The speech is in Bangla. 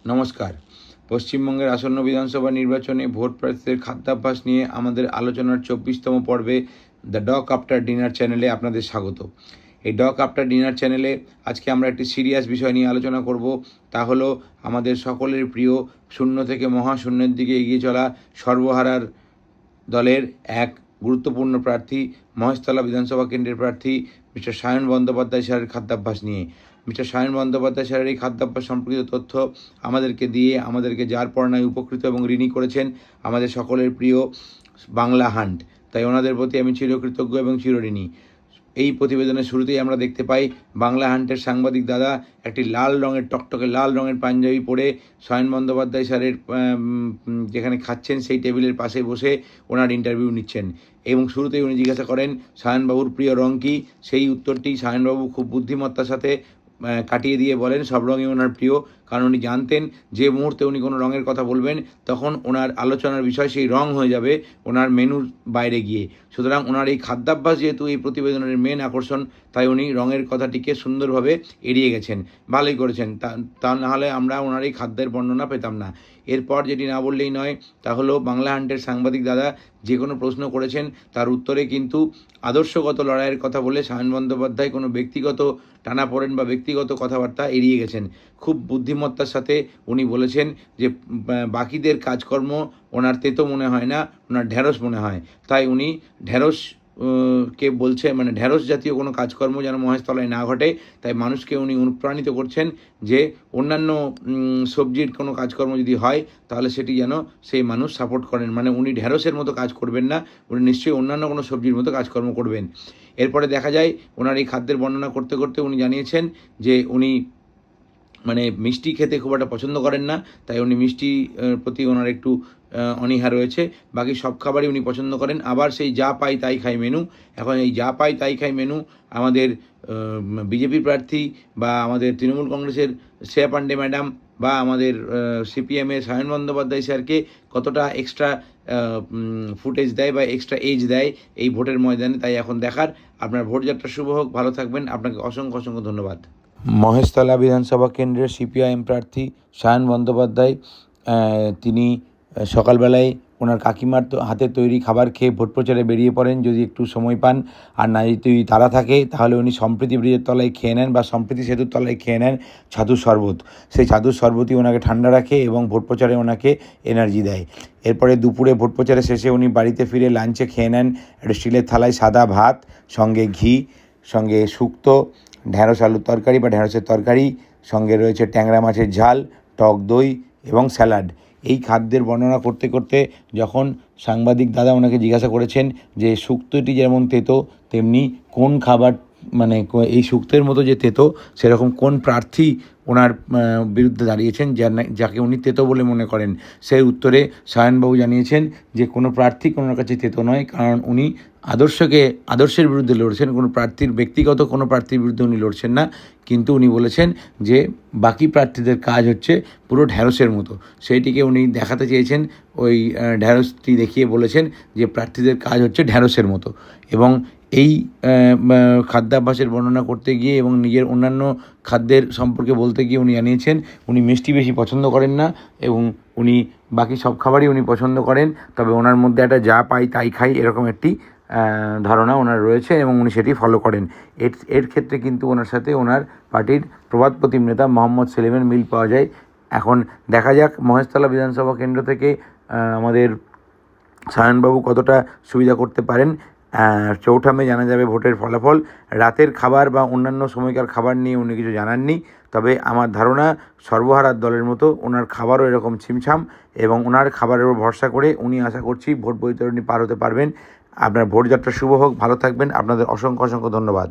নমস্কার। পশ্চিমবঙ্গের আসন্ন বিধানসভা নির্বাচনে ভোট প্রার্থীদের খাদ্যাভ্যাস নিয়ে আমাদের আলোচনার 24তম পর্বে দ্য ডক আফটার ডিনার চ্যানেলে আপনাদের স্বাগত। এই ডক আফটার ডিনার চ্যানেলে আজকে আমরা একটি সিরিয়াস বিষয় নিয়ে আলোচনা করব। তা হলো আমাদের সকলের প্রিয় শূন্য থেকে মহাশূন্যের দিকে এগিয়ে চলা সর্বহারার দলের এক গুরুত্বপূর্ণ প্রার্থী, মহেশতলা বিধানসভা কেন্দ্রের প্রার্থী মিস্টার সায়ন বন্দ্যোপাধ্যায় স্যারের খাদ্যাভ্যাস নিয়ে। মিস্টার সায়ন বন্দ্যোপাধ্যায় স্যারের এই খাদ্যাভ্যাস সম্পর্কিত তথ্য আমাদেরকে দিয়ে আমাদেরকে যার পড়ায় উপকৃত এবং ঋণী করেছেন আমাদের সকলের প্রিয় বাংলা হান্ট। তাই ওনাদের প্রতি আমি চিরকৃতজ্ঞ এবং চিরঋণী। এই প্রতিবেদনের শুরুতেই আমরা দেখতে পাই বাংলা হান্টের সাংবাদিক দাদা একটি লাল রঙের টকটকে লাল রঙের পাঞ্জাবি পরে সায়ন বন্দ্যোপাধ্যায় স্যারের যেখানে খাচ্ছেন সেই টেবিলের পাশে বসে ওনার ইন্টারভিউ নিচ্ছেন এবং শুরুতেই উনি জিজ্ঞাসা করেন সায়নবাবুর প্রিয় রং কী। সেই উত্তরটি সায়নবাবু খুব বুদ্ধিমত্তার সাথে কাটিয়ে দিয়ে বলেন সব রঙই ওনার প্রিয়, কারণ উনি জানতেন যে মুহূর্তে উনি কোনো রঙের কথা বলবেন তখন ওনার আলোচনার বিষয় সেই রং হয়ে যাবে ওনার মেনুর বাইরে গিয়ে। সুতরাং ওনার এই খাদ্যাভ্যাস যেহেতু এই প্রতিবেদনের মেন আকর্ষণ, তাই উনি রঙের কথাটিকে সুন্দরভাবে এড়িয়ে গেছেন। ভালোই করেছেন, তা নাহলে আমরা ওনার এই খাদ্যের বর্ণনা পেতাম না। এরপর যেটি না বললেই নয় তা হলো বাংলা হান্টের সাংবাদিক দাদা যে কোনো প্রশ্ন করেছেন তার উত্তরে কিন্তু আদর্শগত লড়াইয়ের কথা বলে সায়ন বন্দ্যোপাধ্যায় কোনো ব্যক্তিগত টানাপোড়েন বা ব্যক্তিগত কথাবার্তা এড়িয়ে গেছেন। খুব বুদ্ধিমত্তার সাথে উনি বলেছেন যে বাকিদের কাজকর্ম ওনার তেতো মনে হয় না, ওনার ঢ্যাঁড়স মনে হয়। তাই উনি ঢ্যাঁড়স কে বলছে ঢ্যাঁড়স জাতীয় কোনো কাজকর্ম যেন মহেশতলায় না ঘটে। তাই মানুষকে উনি অনুপ্রাণিত করছেন যে অন্যান্য সবজির কোনো কাজকর্ম যদি হয় তাহলে সেটি যেন সেই মানুষ সাপোর্ট করেন। উনি ঢ্যাঁড়সের মতো কাজ করবেন না, উনি নিশ্চয়ই অন্যান্য কোনো সবজির মতো কাজকর্ম করবেন। এরপরে দেখা যায় ওনার এই খাদ্যের বর্ণনা করতে করতে উনি জানিয়েছেন যে উনি মিষ্টি খেতে খুব একটা পছন্দ করেন না, তাই উনি মিষ্টি প্রতি ওনার একটু অনীহা রয়েছে। বাকি সব খাবারই উনি পছন্দ করেন। আবার সেই যা পাই তাই খাই মেনু, এখন এই যা পাই তাই খাই মেনু আমাদের বিজেপি প্রার্থী বা আমাদের তৃণমূল কংগ্রেসের শ্রেয়া পাণ্ডে ম্যাডাম বা আমাদের সিপিএমের সায়ন বন্দ্যোপাধ্যায় স্যারকে কতটা এক্সট্রা ফুটেজ দেয় বা এক্সট্রা এজ দেয় এই ভোটের ময়দানে, তাই এখন দেখার। আপনার ভোটযাত্রা শুভ হোক, ভালো থাকবেন, আপনাকে অসংখ্য অসংখ্য ধন্যবাদ। মহেশতলা বিধানসভা কেন্দ্রের সিপিআইএম প্রার্থী সায়ন বন্দ্যোপাধ্যায় তিনি সকালবেলায় ওনার কাকিমার হাতে তৈরি খাবার খেয়ে ভোট প্রচারে বেরিয়ে পড়েন যদি একটু সময় পান, আর না যদি তারা থাকে তাহলে উনি সম্প্রীতি ব্রিজের তলায় খেয়ে নেন বা সম্প্রীতি সেতুর তলায় খেয়ে নেন ছাতুর শরবত। সেই ছাতুর শরবতই ওনাকে ঠান্ডা রাখে এবং ভোট প্রচারে ওনাকে এনার্জি দেয়। এরপরে দুপুরে ভোট প্রচারে শেষে উনি বাড়িতে ফিরে লাঞ্চে খেয়ে নেন একটা স্টিলের থালায় সাদা ভাত, সঙ্গে ঘি, সঙ্গে শুক্তো, ঢ্যাঁড়স আলুর তরকারি বা ঢ্যাঁড়সের তরকারি, সঙ্গে রয়েছে ট্যাংরা মাছের ঝাল, টক দই এবং স্যালাড। এই খাদ্যের বর্ণনা করতে করতে যখন সাংবাদিক দাদা ওনাকে জিজ্ঞাসা করেছেন যে শুক্তোটি যেমন তেতো তেমনি কোন খাবার এই শুক্তের মতো যে তেতো সেরকম কোন প্রার্থী ওনার বিরুদ্ধে দাঁড়িয়েছেন যাকে উনি তেতো বলে মনে করেন, সেই উত্তরে সায়নবাবু জানিয়েছেন যে কোনো প্রার্থী ওনার কাছে তেতো নয়, কারণ উনি আদর্শের বিরুদ্ধে লড়ছেন, কোনো ব্যক্তিগত কোনো প্রার্থীর বিরুদ্ধে উনি লড়ছেন না। কিন্তু উনি বলেছেন যে বাকি প্রার্থীদের কাজ হচ্ছে পুরো ঢ্যাঁড়সের মতো, সেইটিকে উনি দেখাতে চেয়েছেন। ওই ঢ্যাঁড়সটি দেখিয়ে বলেছেন যে প্রার্থীদের কাজ হচ্ছে ঢ্যাঁড়সের মতো। এবং এই খাদ্যাভ্যাসের বর্ণনা করতে গিয়ে এবং নিজের অন্যান্য খাদ্যের সম্পর্কে বলতে গিয়ে উনি জানিয়েছেন উনি মিষ্টি বেশি পছন্দ করেন না এবং উনি বাকি সব খাবারই উনি পছন্দ করেন, তবে ওনার মধ্যে একটা যা পাই তাই খাই এরকম একটি ধারণা ওনার রয়েছে এবং উনি সেটি ফলো করেন। এর ক্ষেত্রে কিন্তু ওনার সাথে ওনার পার্টির প্রবাদ প্রতিম নেতা মোহাম্মদ সেলিমের মিল পাওয়া যায়। এখন দেখা যাক মহেশতলা বিধানসভা কেন্দ্র থেকে আমাদের সায়নবাবু কতটা সুবিধা করতে পারেন। 4 মে জানা যাবে ভোটের ফলাফল। রাতের খাবার বা অন্যান্য সময়কার খাবার নিয়ে উনি কিছু জানাননি, তবে আমার ধারণা সর্বহারার দলের মতো ওনার খাবারও এরকম ছিমছাম এবং ওনার খাবারের উপর ভরসা করে উনি আশা করছি ভোট বৈতরণী পার হতে পারবেন। আপনার ভোটযাত্রা শুভ হোক, ভালো থাকবেন, আপনাদের অসংখ্য অসংখ্য ধন্যবাদ।